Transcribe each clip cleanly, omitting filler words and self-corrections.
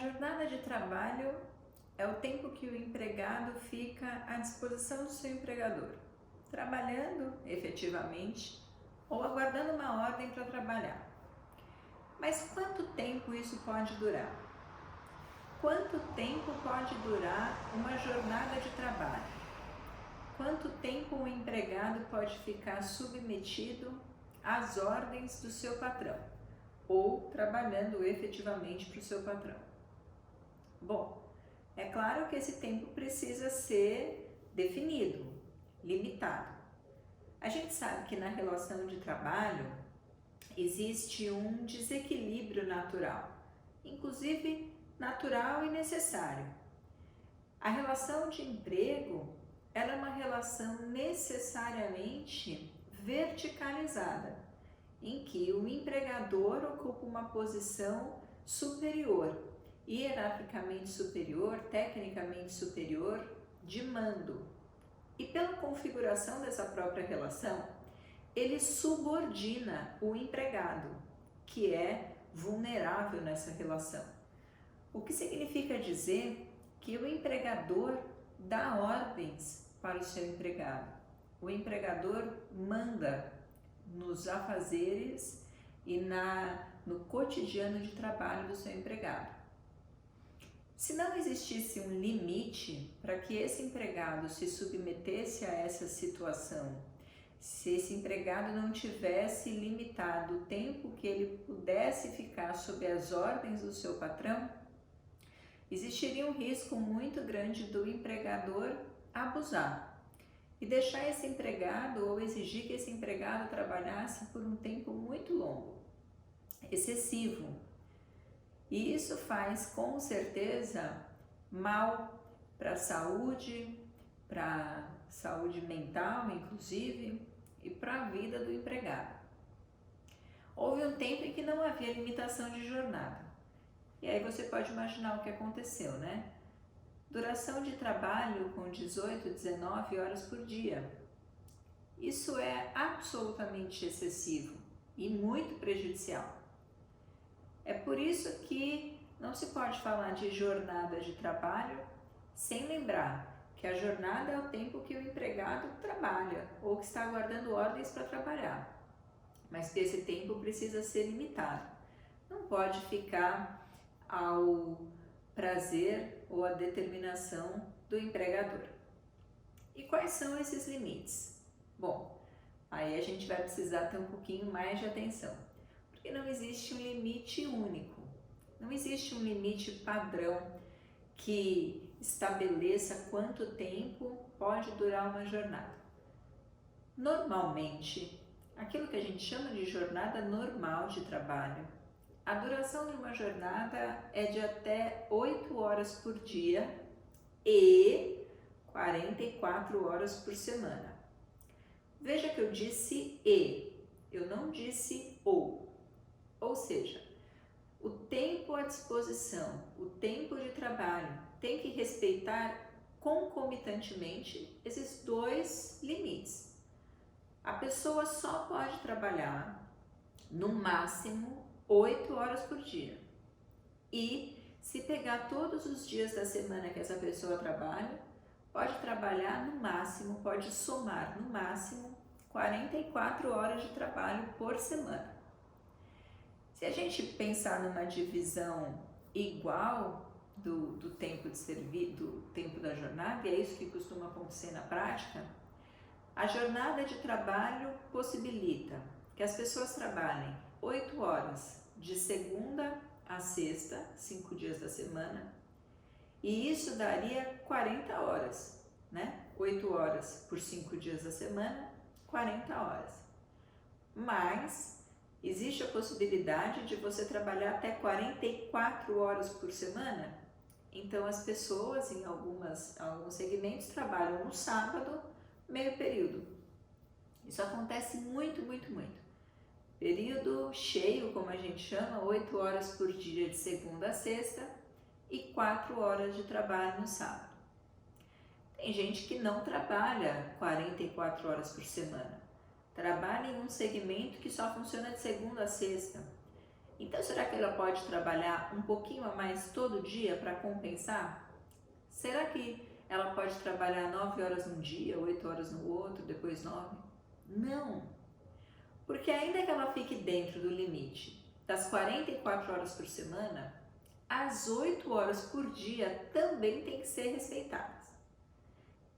jornada de trabalho é o tempo que o empregado fica à disposição do seu empregador, trabalhando efetivamente ou aguardando uma ordem para trabalhar. Mas quanto tempo isso pode durar? Quanto tempo pode durar uma jornada de trabalho? Quanto tempo um empregado pode ficar submetido às ordens do seu patrão ou trabalhando efetivamente para o seu patrão? Bom, é claro que esse tempo precisa ser definido, limitado. A gente sabe que na relação de trabalho existe um desequilíbrio natural, inclusive natural e necessário. A relação de emprego, ela é uma relação necessariamente verticalizada, em que o empregador ocupa uma posição superior, hierarquicamente superior, tecnicamente superior, de mando. E pela configuração dessa própria relação, ele subordina o empregado, que é vulnerável nessa relação. O que significa dizer que o empregador dá ordens para o seu empregado. O empregador manda nos afazeres e no cotidiano de trabalho do seu empregado. Se não existisse um limite para que esse empregado se submetesse a essa situação, se esse empregado não tivesse limitado o tempo que ele pudesse ficar sob as ordens do seu patrão, existiria um risco muito grande do empregador abusar e deixar esse empregado ou exigir que esse empregado trabalhasse por um tempo muito longo, excessivo. E isso faz com certeza mal para a saúde mental, inclusive, e para a vida do empregado. Houve um tempo em que não havia limitação de jornada. E aí você pode imaginar o que aconteceu, né? Duração de trabalho com 18, 19 horas por dia. Isso é absolutamente excessivo e muito prejudicial. É por isso que não se pode falar de jornada de trabalho sem lembrar que a jornada é o tempo que o empregado trabalha ou que está aguardando ordens para trabalhar, mas que esse tempo precisa ser limitado. Não pode ficar ao prazer ou à determinação do empregador. E quais são esses limites? Bom, aí a gente vai precisar ter um pouquinho mais de atenção, porque não existe um limite único, não existe um limite padrão que estabeleça quanto tempo pode durar uma jornada. Normalmente, aquilo que a gente chama de jornada normal de trabalho, a duração de uma jornada é de até 8 horas por dia e 44 horas por semana. Veja que eu disse e, eu não disse ou. Ou seja, o tempo à disposição, o tempo de trabalho tem que respeitar concomitantemente esses dois limites. A pessoa só pode trabalhar no máximo 8 horas por dia. E se pegar todos os dias da semana que essa pessoa trabalha, pode trabalhar no máximo, pode somar no máximo 44 horas de trabalho por semana. Se a gente pensar numa divisão igual do tempo de serviço, do tempo da jornada, e é isso que costuma acontecer na prática, a jornada de trabalho possibilita que as pessoas trabalhem 8 horas de segunda a sexta, 5 dias da semana, e isso daria 40 horas, né? 8 horas por 5 dias da semana, 40 horas. Mas existe a possibilidade de você trabalhar até 44 horas por semana. Então as pessoas em alguns segmentos trabalham no sábado, meio período. Isso acontece muito. Período cheio, como a gente chama, 8 horas por dia de segunda a sexta e 4 horas de trabalho no sábado. Tem gente que não trabalha 44 horas por semana. Trabalha em um segmento que só funciona de segunda a sexta. Então, será que ela pode trabalhar um pouquinho a mais todo dia para compensar? Será que ela pode trabalhar 9 horas num dia, 8 horas no outro, depois 9? Não, porque ainda que ela fique dentro do limite das 44 horas por semana, as 8 horas por dia também têm que ser respeitadas.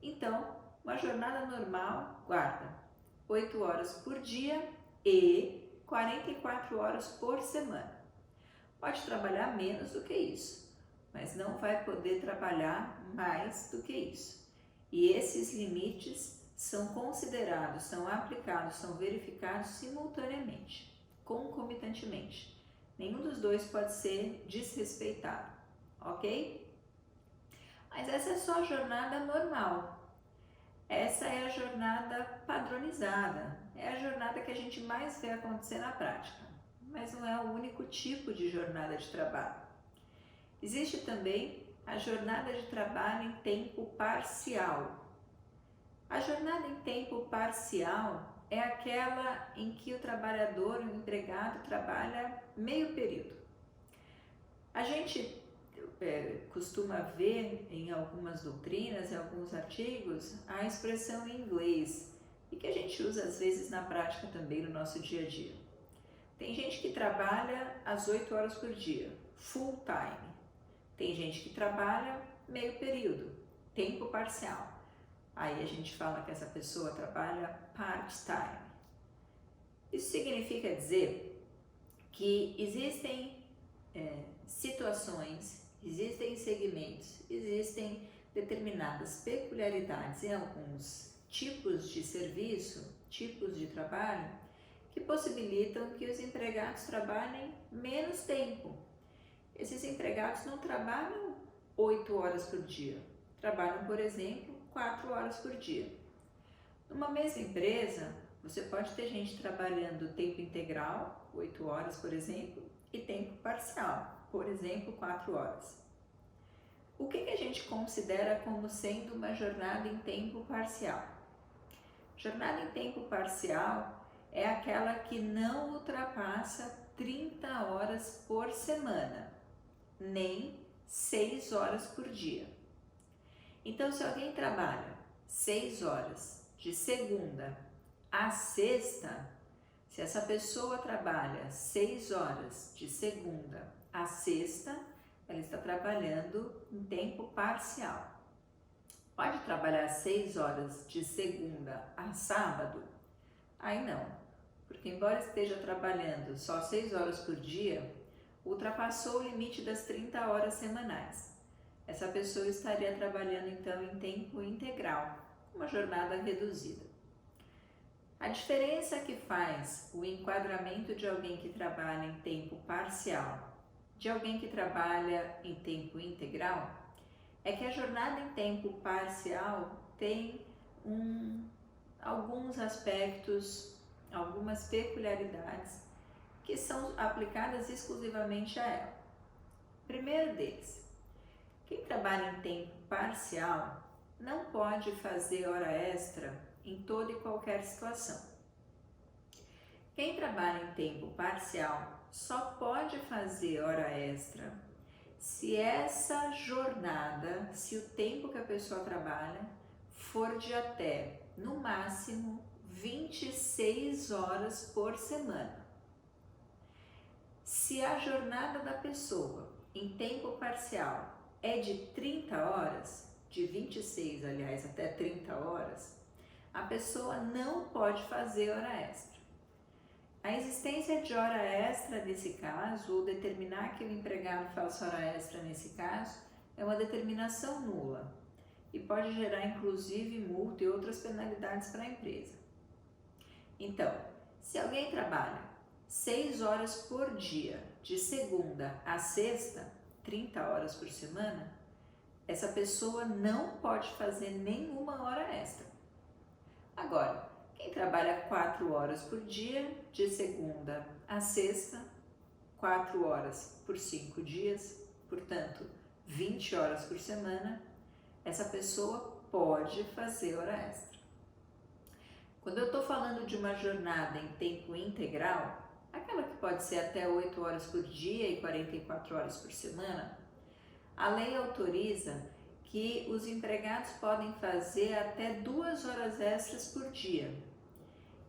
Então, uma jornada normal guarda 8 horas por dia e 44 horas por semana. Pode trabalhar menos do que isso, mas não vai poder trabalhar mais do que isso. E esses limites são considerados, são aplicados, são verificados simultaneamente, concomitantemente. Nenhum dos dois pode ser desrespeitado, ok? Mas essa é só a jornada normal. Essa é a jornada padronizada, é a jornada que a gente mais vê acontecer na prática, mas não é o único tipo de jornada de trabalho. Existe também a jornada de trabalho em tempo parcial. A jornada em tempo parcial é aquela em que o trabalhador, o empregado, trabalha meio período. A gente costuma ver em algumas doutrinas, em alguns artigos, a expressão em inglês e que a gente usa às vezes na prática também no nosso dia a dia. Tem gente que trabalha às 8 horas por dia, full time. Tem gente que trabalha meio período, tempo parcial. Aí a gente fala que essa pessoa trabalha part-time. Isso significa dizer que existem situações, existem segmentos, existem determinadas peculiaridades em alguns tipos de serviço, tipos de trabalho, que possibilitam que os empregados trabalhem menos tempo. Esses empregados não trabalham 8 horas por dia, trabalham, por exemplo, 4 horas por dia. Numa mesma empresa, você pode ter gente trabalhando tempo integral, 8 horas, por exemplo, e tempo parcial, por exemplo, 4 horas. O que a gente considera como sendo uma jornada em tempo parcial? Jornada em tempo parcial é aquela que não ultrapassa 30 horas por semana, nem 6 horas por dia. Então, se alguém trabalha 6 horas de segunda a sexta, se essa pessoa trabalha 6 horas de segunda a sexta, ela está trabalhando em tempo parcial. Pode trabalhar 6 horas de segunda a sábado? Aí não, porque embora esteja trabalhando só 6 horas por dia, ultrapassou o limite das 30 horas semanais. Essa pessoa estaria trabalhando então em tempo integral, uma jornada reduzida. A diferença que faz o enquadramento de alguém que trabalha em tempo parcial de alguém que trabalha em tempo integral é que a jornada em tempo parcial tem alguns aspectos, algumas peculiaridades que são aplicadas exclusivamente a ela. Primeiro deles, quem trabalha em tempo parcial não pode fazer hora extra em toda e qualquer situação. Quem trabalha em tempo parcial só pode fazer hora extra se essa jornada, se o tempo que a pessoa trabalha for de até, no máximo, 26 horas por semana. Se a jornada da pessoa em tempo parcial é de 30 horas, de 26, aliás, até 30 horas, a pessoa não pode fazer hora extra. A existência de hora extra nesse caso, ou determinar que o empregado faça hora extra nesse caso, é uma determinação nula e pode gerar inclusive multa e outras penalidades para a empresa. Então, se alguém trabalha 6 horas por dia, de segunda a sexta, 30 horas por semana, essa pessoa não pode fazer nenhuma hora extra. Agora, quem trabalha 4 horas por dia, de segunda a sexta, 4 horas por 5 dias, portanto, 20 horas por semana, essa pessoa pode fazer hora extra. Quando eu estou falando de uma jornada em tempo integral, aquela que pode ser até 8 horas por dia e 44 horas por semana, a lei autoriza que os empregados podem fazer até 2 horas extras por dia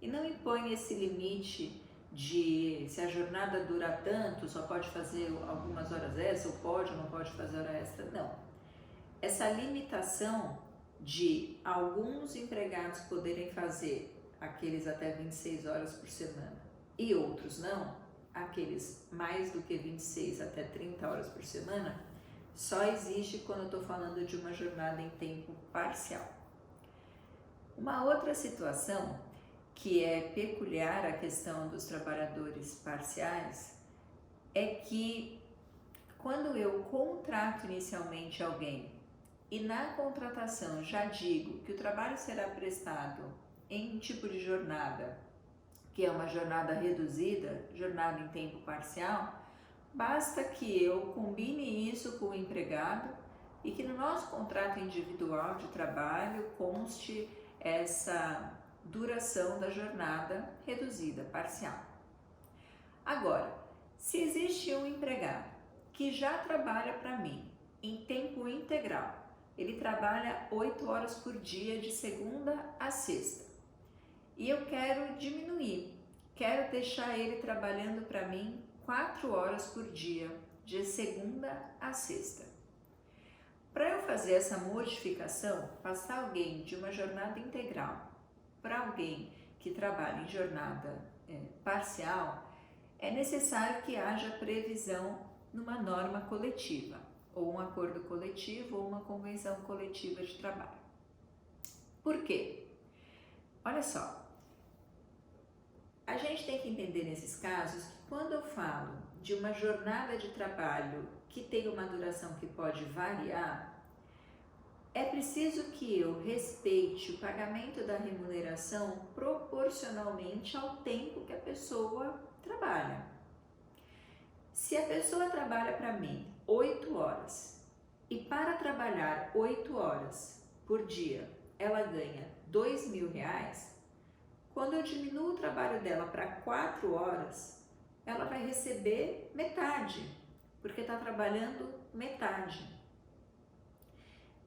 e não impõe esse limite de se a jornada dura tanto, só pode fazer algumas horas extras, ou pode ou não pode fazer hora extra, não. Essa limitação de alguns empregados poderem fazer aqueles até 26 horas por semana e outros não, aqueles mais do que 26 até 30 horas por semana, só existe quando eu estou falando de uma jornada em tempo parcial. Uma outra situação que é peculiar à questão dos trabalhadores parciais é que quando eu contrato inicialmente alguém e na contratação já digo que o trabalho será prestado em um tipo de jornada, que é uma jornada reduzida, jornada em tempo parcial, basta que eu combine isso com o empregado e que no nosso contrato individual de trabalho conste essa duração da jornada reduzida, parcial. Agora, se existe um empregado que já trabalha para mim em tempo integral, ele trabalha 8 horas por dia de segunda a sexta, e eu quero diminuir, quero deixar ele trabalhando para mim 4 horas por dia, de segunda a sexta. Para eu fazer essa modificação, passar alguém de uma jornada integral para alguém que trabalha em jornada parcial, é necessário que haja previsão numa norma coletiva, ou um acordo coletivo, ou uma convenção coletiva de trabalho. Por quê? Olha só, a gente tem que entender nesses casos que quando eu falo de uma jornada de trabalho que tem uma duração que pode variar, é preciso que eu respeite o pagamento da remuneração proporcionalmente ao tempo que a pessoa trabalha. Se a pessoa trabalha para mim 8 horas e para trabalhar 8 horas por dia ela ganha R$2.000, quando eu diminuo o trabalho dela para 4 horas, ela vai receber metade, porque está trabalhando metade.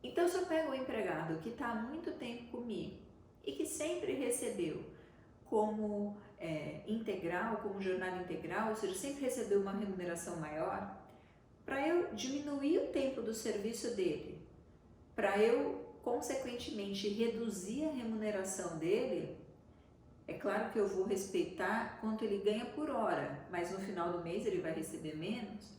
Então, se eu pego um empregado que está há muito tempo comigo e que sempre recebeu como integral, como jornada integral, ou seja, sempre recebeu uma remuneração maior, para eu diminuir o tempo do serviço dele, para eu, consequentemente, reduzir a remuneração dele, é claro que eu vou respeitar quanto ele ganha por hora, mas no final do mês ele vai receber menos.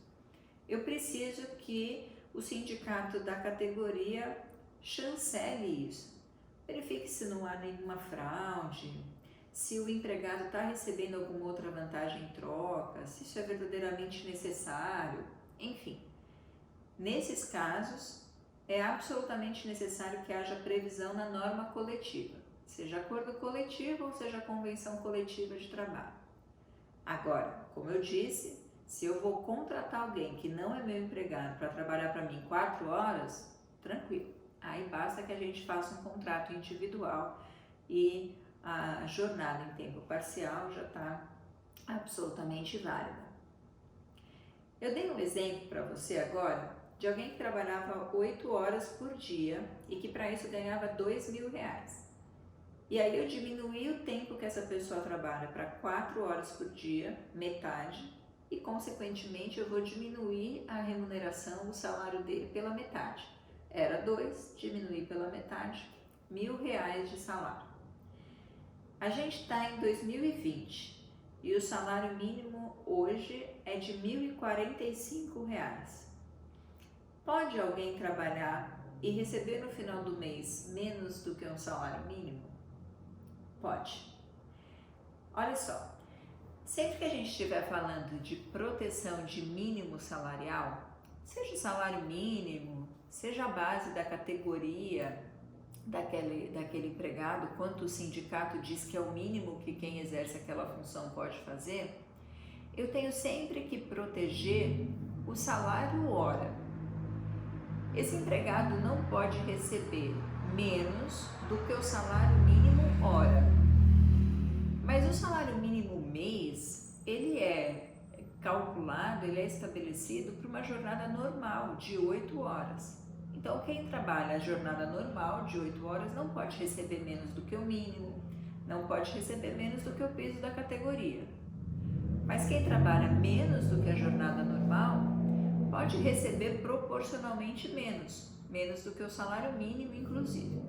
Eu preciso que o sindicato da categoria chancele isso. Verifique se não há nenhuma fraude, se o empregado está recebendo alguma outra vantagem em troca, se isso é verdadeiramente necessário, enfim. Nesses casos, é absolutamente necessário que haja previsão na norma coletiva, seja acordo coletivo ou seja convenção coletiva de trabalho. Agora, como eu disse, se eu vou contratar alguém que não é meu empregado para trabalhar para mim 4 horas, tranquilo. Aí basta que a gente faça um contrato individual e a jornada em tempo parcial já está absolutamente válida. Eu dei um exemplo para você agora de alguém que trabalhava 8 horas por dia e que para isso ganhava R$2.000. E aí eu diminuí o tempo que essa pessoa trabalha para 4 horas por dia, metade, e consequentemente eu vou diminuir a remuneração, o salário dele pela metade. Era 2, diminuí pela metade, R$1.000 de salário. A gente está em 2020 e o salário mínimo hoje é de R$1.045. Pode alguém trabalhar e receber no final do mês menos do que um salário mínimo? Pode. Olha só, sempre que a gente estiver falando de proteção de mínimo salarial, seja o salário mínimo, seja a base da categoria daquele empregado, quanto o sindicato diz que é o mínimo que quem exerce aquela função pode fazer, eu tenho sempre que proteger o salário hora. Esse empregado não pode receber menos do que o salário mínimo hora. Mas o salário mínimo mês, ele calculado, ele é estabelecido para uma jornada normal de 8 horas. Então, quem trabalha a jornada normal de 8 horas não pode receber menos do que o mínimo, não pode receber menos do que o piso da categoria. Mas quem trabalha menos do que a jornada normal pode receber proporcionalmente menos do que o salário mínimo, inclusive.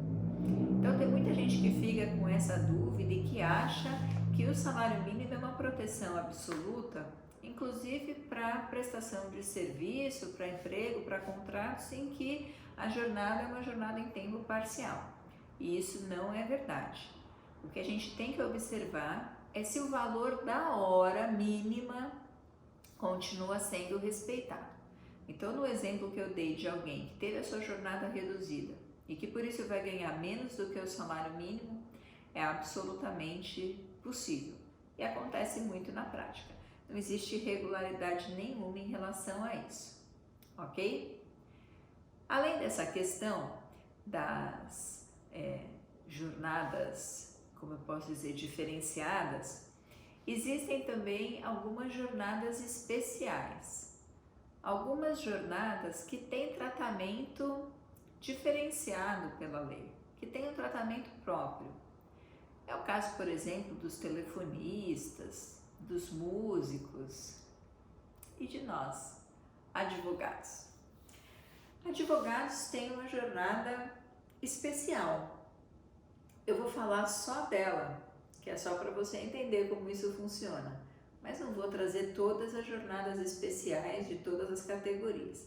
Então, tem muita gente que fica com essa dúvida e que acha que o salário mínimo é uma proteção absoluta, inclusive para prestação de serviço, para emprego, para contratos em que a jornada é uma jornada em tempo parcial. E isso não é verdade. O que a gente tem que observar é se o valor da hora mínima continua sendo respeitado. Então, no exemplo que eu dei de alguém que teve a sua jornada reduzida e que por isso vai ganhar menos do que o salário mínimo, é absolutamente possível e acontece muito na prática. Não existe irregularidade nenhuma em relação a isso, ok? Além dessa questão das jornadas, como eu posso dizer, diferenciadas, existem também algumas jornadas especiais. Algumas jornadas que têm tratamento diferenciado pela lei, que têm um tratamento próprio. É o caso, por exemplo, dos telefonistas, dos músicos e de nós, advogados. Advogados têm uma jornada especial. Eu vou falar só dela, que é só para você entender como isso funciona, mas não vou trazer todas as jornadas especiais de todas as categorias.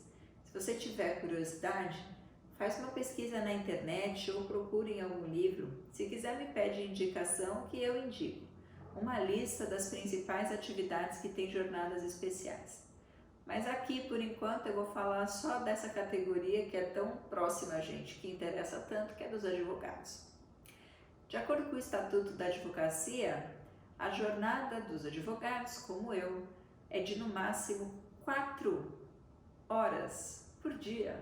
Se você tiver curiosidade, faz uma pesquisa na internet ou procure em algum livro. Se quiser, me pede indicação que eu indico uma lista das principais atividades que têm jornadas especiais. Mas aqui, por enquanto, eu vou falar só dessa categoria que é tão próxima a gente, que interessa tanto, que é dos advogados. De acordo com o Estatuto da Advocacia, a jornada dos advogados, como eu, é de no máximo 4 horas por dia.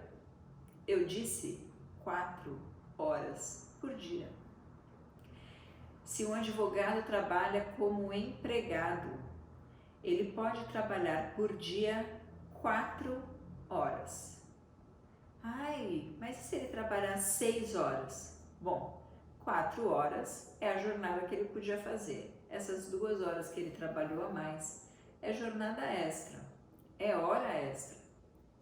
Eu disse 4 horas por dia. Se um advogado trabalha como empregado, ele pode trabalhar por dia 4 horas. Ai, mas e se ele trabalhar 6 horas? Bom, 4 horas é a jornada que ele podia fazer. Essas 2 horas que ele trabalhou a mais é jornada extra, é hora extra.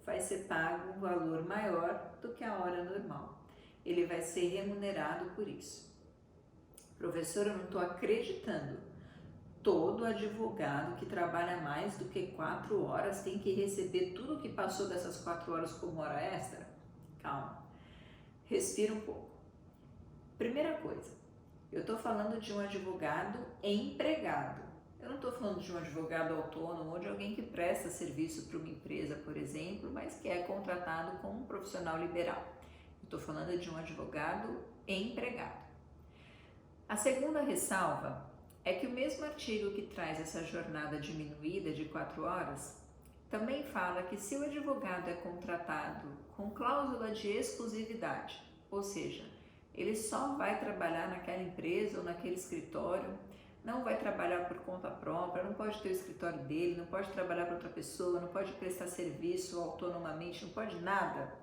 Vai ser pago um valor maior do que a hora normal. Ele vai ser remunerado por isso. Professor, eu não estou acreditando. Todo advogado que trabalha mais do que 4 horas tem que receber tudo o que passou dessas 4 horas como hora extra? Calma, respira um pouco. Primeira coisa, eu estou falando de um advogado empregado. Eu não estou falando de um advogado autônomo ou de alguém que presta serviço para uma empresa, por exemplo, mas que é contratado como um profissional liberal. Eu estou falando de um advogado empregado. A segunda ressalva é que o mesmo artigo que traz essa jornada diminuída de 4 horas também fala que se o advogado é contratado com cláusula de exclusividade, ou seja, ele só vai trabalhar naquela empresa ou naquele escritório, não vai trabalhar por conta própria, não pode ter o escritório dele, não pode trabalhar para outra pessoa, não pode prestar serviço autonomamente, não pode nada.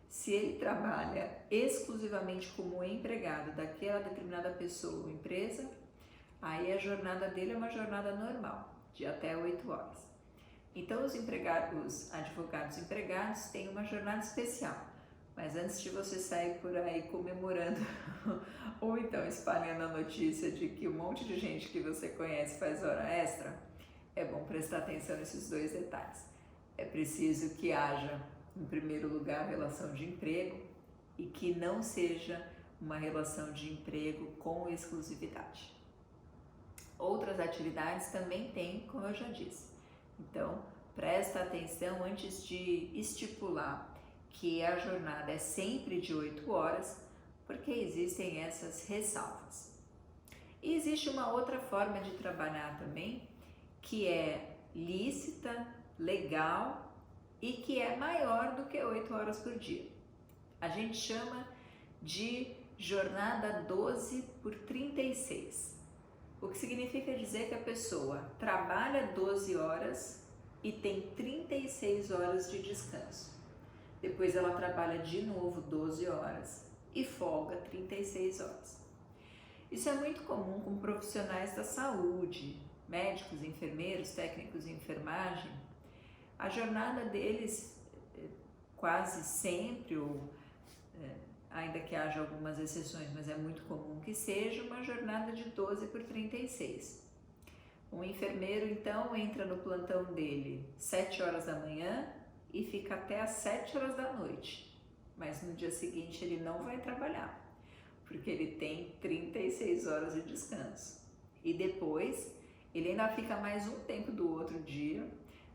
Se ele trabalha exclusivamente como empregado daquela determinada pessoa ou empresa, aí a jornada dele é uma jornada normal, de até 8 horas. Então, os advogados empregados têm uma jornada especial. Mas antes de você sair por aí comemorando ou então espalhando a notícia de que um monte de gente que você conhece faz hora extra, é bom prestar atenção nesses 2 detalhes. É preciso que haja, em primeiro lugar, relação de emprego e que não seja uma relação de emprego com exclusividade. Outras atividades também têm, como eu já disse. Então, presta atenção antes de estipular que a jornada é sempre de 8 horas, porque existem essas ressalvas. E existe uma outra forma de trabalhar também, que é lícita, legal e que é maior do que 8 horas por dia. A gente chama de jornada 12 por 36, o que significa dizer que a pessoa trabalha 12 horas, e tem 36 horas de descanso. Depois ela trabalha de novo 12 horas e folga 36 horas. Isso é muito comum com profissionais da saúde, médicos, enfermeiros, técnicos de enfermagem. A jornada deles quase sempre, ou ainda que haja algumas exceções, mas é muito comum que seja uma jornada de 12 por 36. Um enfermeiro, então, entra no plantão dele 7 horas da manhã e fica até às 7 horas da noite. Mas no dia seguinte ele não vai trabalhar, porque ele tem 36 horas de descanso. E depois ele ainda fica mais um tempo do outro dia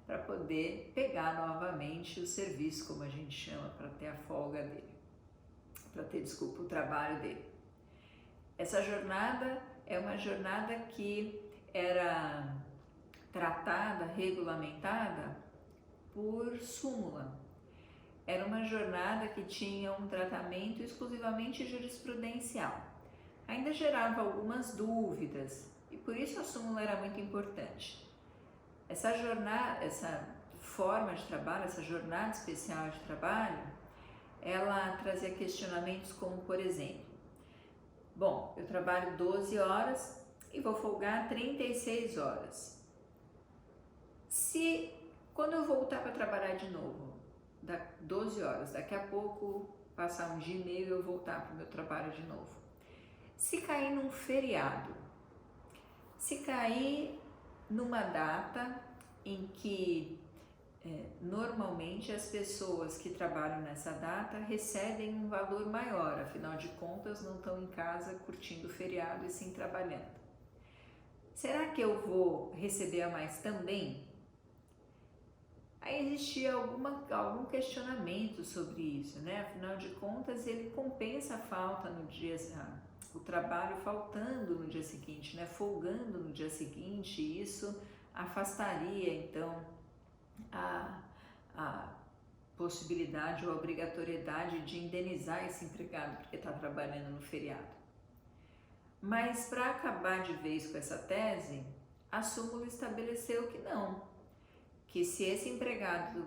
para poder pegar novamente o serviço, como a gente chama, para ter a folga dele, para ter, desculpa, o trabalho dele. Essa jornada é uma jornada que era tratada, regulamentada por súmula. Era uma jornada que tinha um tratamento exclusivamente jurisprudencial. Ainda gerava algumas dúvidas e por isso a súmula era muito importante. Essa jornada, essa forma de trabalho, essa jornada especial de trabalho, ela trazia questionamentos como, por exemplo, bom, eu trabalho 12 horas e vou folgar 36 horas. Se quando eu voltar para trabalhar de novo, 12 horas, daqui a pouco, passar um dia e meio, eu voltar para o meu trabalho de novo. Se cair num feriado, se cair numa data em que normalmente as pessoas que trabalham nessa data recebem um valor maior, afinal de contas não estão em casa curtindo o feriado e sim trabalhando. Será que eu vou receber a mais também? Aí existia algum questionamento sobre isso, né? Afinal de contas, ele compensa a falta no dia, o trabalho faltando no dia seguinte, né? Folgando no dia seguinte, e isso afastaria então a possibilidade ou a obrigatoriedade de indenizar esse empregado porque está trabalhando no feriado. Mas para acabar de vez com essa tese, a súmula estabeleceu que não, que se esse empregado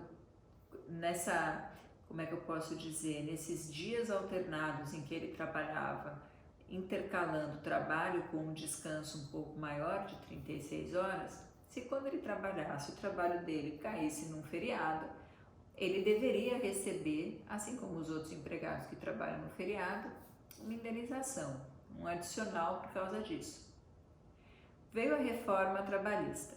nesses dias alternados em que ele trabalhava, intercalando trabalho com um descanso um pouco maior de 36 horas, se quando ele trabalhasse o trabalho dele caísse num feriado, ele deveria receber, assim como os outros empregados que trabalham no feriado, uma indenização, um adicional por causa disso. Veio a reforma trabalhista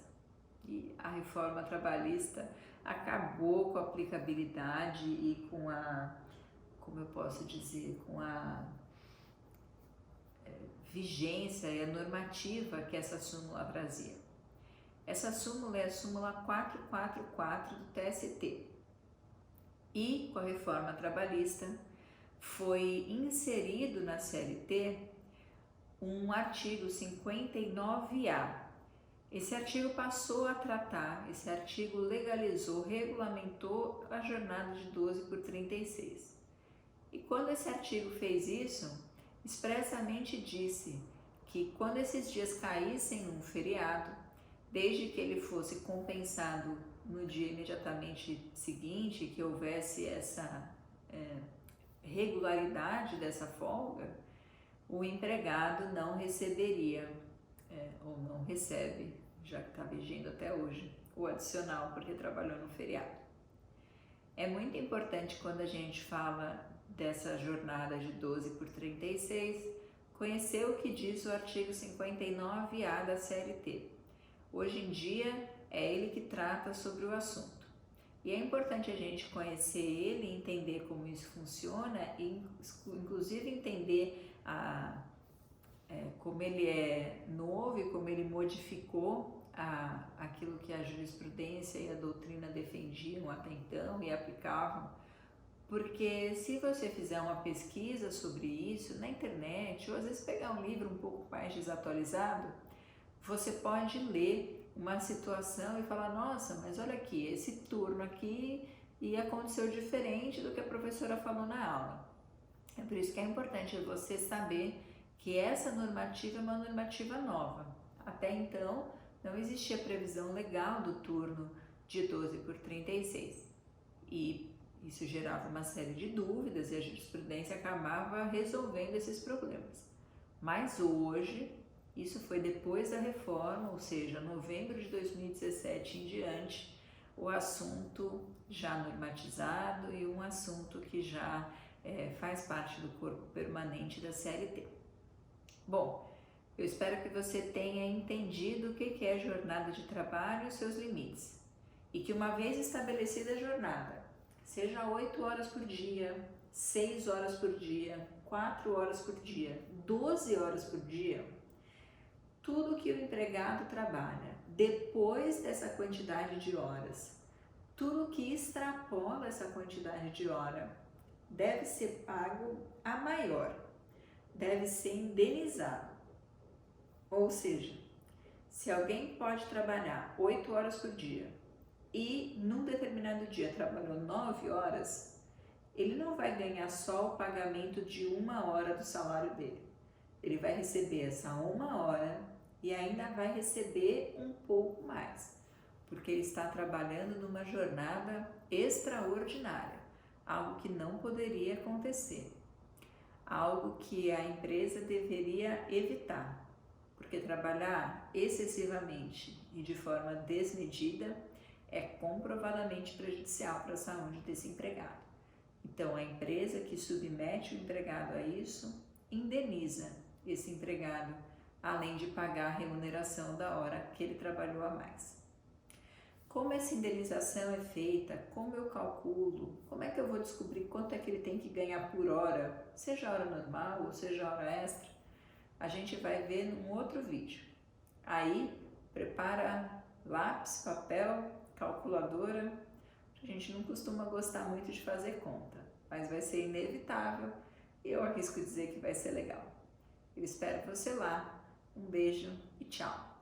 e a reforma trabalhista acabou com a aplicabilidade e com a, como eu posso dizer, com a vigência e a normativa que essa súmula trazia. Essa súmula é a súmula 444 do TST. E com a reforma trabalhista foi inserido na CLT um artigo 59A. Esse artigo passou a tratar, esse artigo legalizou, regulamentou a jornada de 12 por 36. E quando esse artigo fez isso, expressamente disse que quando esses dias caíssem num feriado, desde que ele fosse compensado no dia imediatamente seguinte, que houvesse essa regularidade dessa folga, o empregado não receberia, ou não recebe, já que está vigendo até hoje, o adicional porque trabalhou no feriado. É muito importante quando a gente fala dessa jornada de 12 por 36, conhecer o que diz o artigo 59A da CLT. Hoje em dia é ele que trata sobre o assunto. E é importante a gente conhecer ele, entender como isso funciona e inclusive entender como ele é novo e como ele modificou aquilo que a jurisprudência e a doutrina defendiam até então e aplicavam. Porque se você fizer uma pesquisa sobre isso na internet, ou às vezes pegar um livro um pouco mais desatualizado, você pode ler uma situação e falar, nossa, mas olha aqui, esse turno aqui e aconteceu diferente do que a professora falou na aula. É por isso que é importante você saber que essa normativa é uma normativa nova. Até então, não existia previsão legal do turno de 12 por 36. E isso gerava uma série de dúvidas e a jurisprudência acabava resolvendo esses problemas. Mas hoje, isso foi depois da reforma, ou seja, novembro de 2017 em diante, o assunto já normatizado e um assunto que já faz parte do corpo permanente da CLT. Bom, eu espero que você tenha entendido o que é jornada de trabalho e os seus limites. E que uma vez estabelecida a jornada, seja 8 horas por dia, 6 horas por dia, 4 horas por dia, 12 horas por dia, tudo que o empregado trabalha depois dessa quantidade de horas, tudo que extrapola essa quantidade de hora, deve ser pago a maior, deve ser indenizado. Ou seja, se alguém pode trabalhar 8 horas por dia e num determinado dia trabalhou 9 horas, ele não vai ganhar só o pagamento de 1 hora do salário dele. Ele vai receber essa 1 hora e ainda vai receber um pouco mais, porque ele está trabalhando numa jornada extraordinária, algo que não poderia acontecer, algo que a empresa deveria evitar, porque trabalhar excessivamente e de forma desmedida é comprovadamente prejudicial para a saúde desse empregado. Então, a empresa que submete o empregado a isso indeniza esse empregado, além de pagar a remuneração da hora que ele trabalhou a mais. Como essa indenização é feita? Como eu calculo? Como é que eu vou descobrir quanto é que ele tem que ganhar por hora, seja hora normal ou seja hora extra? A gente vai ver num outro vídeo. Aí, prepara lápis, papel, calculadora. A gente não costuma gostar muito de fazer conta, mas vai ser inevitável e eu arrisco dizer que vai ser legal. Eu espero você lá. Um beijo e tchau!